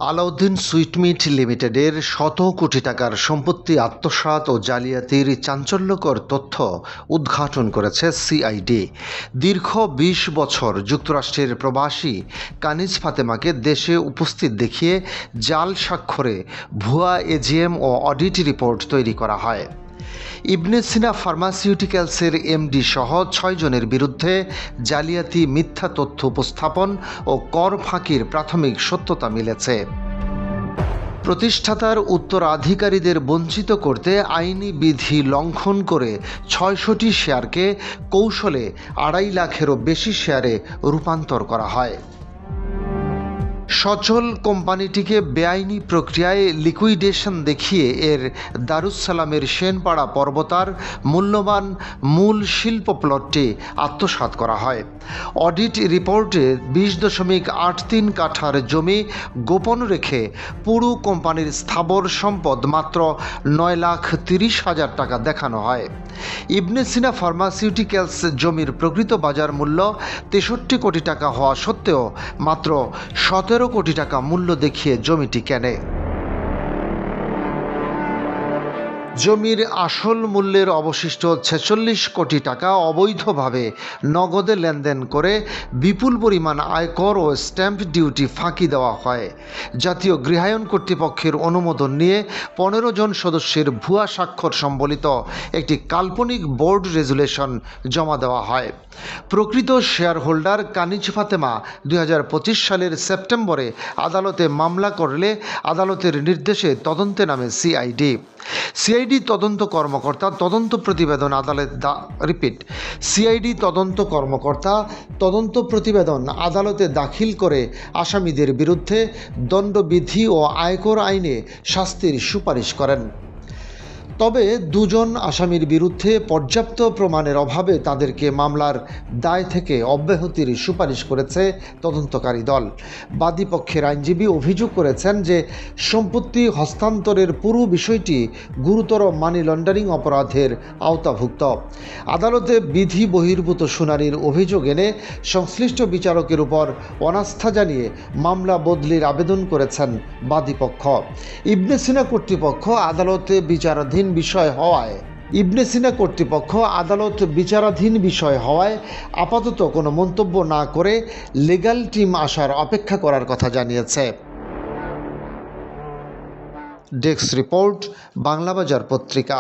Alauddin sweetmeat লিমিটেডের শত কোটি টাকার সম্পত্তি আত্মসাৎ ও জালিয়াতির চাঞ্চল্যকর তথ্য উদ্ঘাটন করেছে সিআইডি। দীর্ঘ ২০ বছর যুক্তরাষ্ট্রের প্রবাসী কানিজ ফাতেমাকে দেশে উপস্থিত দেখিয়ে জাল স্বাক্ষরে ভুয়া এজিএম ও অডিট রিপোর্ট তৈরি করা হয়। ইবনে সিনা ফার্মাসিউটিক্যালসের এমডি সহ ৬ জনের বিরুদ্ধে জালিয়াতি, মিথ্যা তথ্য উপস্থাপন ও কর ফাঁকির প্রাথমিক সত্যতা মিলেছে। প্রতিষ্ঠাতার উত্তরাধিকারীদের বঞ্চিত করতে আইনি বিধি লঙ্ঘন করে ৬০০টি শেয়ারকে কৌশলে ২.৫ লাখেরও বেশি শেয়ারে রূপান্তর করা হয়। সচল কোম্পানিটিকে বেআইনি প্রক্রিয়ায় লিকুইডেশন দেখিয়ে এর দারুস-সালামের সেনপাড়া পর্বতার মূল্যবান মূল শিল্প প্লটটি আত্মসাৎ করা হয়। অডিট রিপোর্টে ২০.৮৩ কাঠার জমি গোপন রেখে পুরো কোম্পানির স্থাবর সম্পদ মাত্র ৯,৩০,০০০ টাকা দেখানো হয়। ইবনে সিনা ফার্মাসিউটিক্যালস জমির প্রকৃত বাজার মূল্য ৬৩ কোটি টাকা হওয়া সত্ত্বেও মাত্র ১৭ কোটি টাকা মূল্য দেখিয়ে জমিটি কেনে। জমির আসল মূল্যের অবশিষ্ট ৪৬ কোটি টাকা অবৈধভাবে নগদে লেনদেন করে বিপুল পরিমাণ আয়কর ও স্ট্যাম্প ডিউটি ফাঁকি দেওয়া হয়। জাতীয় গৃহায়ণ কর্তৃপক্ষের অনুমোদন নিয়ে ১৫ জন সদস্যের ভুয়া স্বাক্ষর সম্বলিত একটি কাল্পনিক বোর্ড রেজুলেশন জমা দেওয়া হয়। প্রকৃত শেয়ার হোল্ডার কানিজ ফাতেমা ২০২৫ সালের সেপ্টেম্বরে আদালতে মামলা করলে আদালতের নির্দেশে তদন্তে নামে সিআইডি তদন্ত কর্মকর্তা তদন্ত প্রতিবেদন আদালতে দাখিল করে আসামিদের বিরুদ্ধে দণ্ডবিধি ও আয়কর আইনে শাস্তির সুপারিশ করেন। তবে দুজন আসামির বিরুদ্ধে পর্যাপ্ত প্রমাণের অভাবে তাদেরকে মামলার দায় থেকে অব্যাহতির সুপারিশ করেছে তদন্তকারী দল। বাদী পক্ষের আইনজীবী অভিযোগ করেছেন যে সম্পত্তি হস্তান্তরের পুরো বিষয়টি গুরুতর মানি লন্ডারিং অপরাধের আওতাভুক্ত। আদালতে বিধি বহির্ভূত শুনানির অভিযোগ এনে সংশ্লিষ্ট বিচারকের উপর অনাস্থা জানিয়ে মামলা বদলির আবেদন করেছেন বাদীপক্ষ। ইবনে সিনা কর্তৃপক্ষ আদালত বিচারাধীন বিষয় হওয়ায় আপাতত কোনো মন্তব্য না করে লিগ্যাল টিম আসার অপেক্ষা করার কথা জানিয়েছে। ডেস্ক রিপোর্ট, বাংলাবাজার পত্রিকা।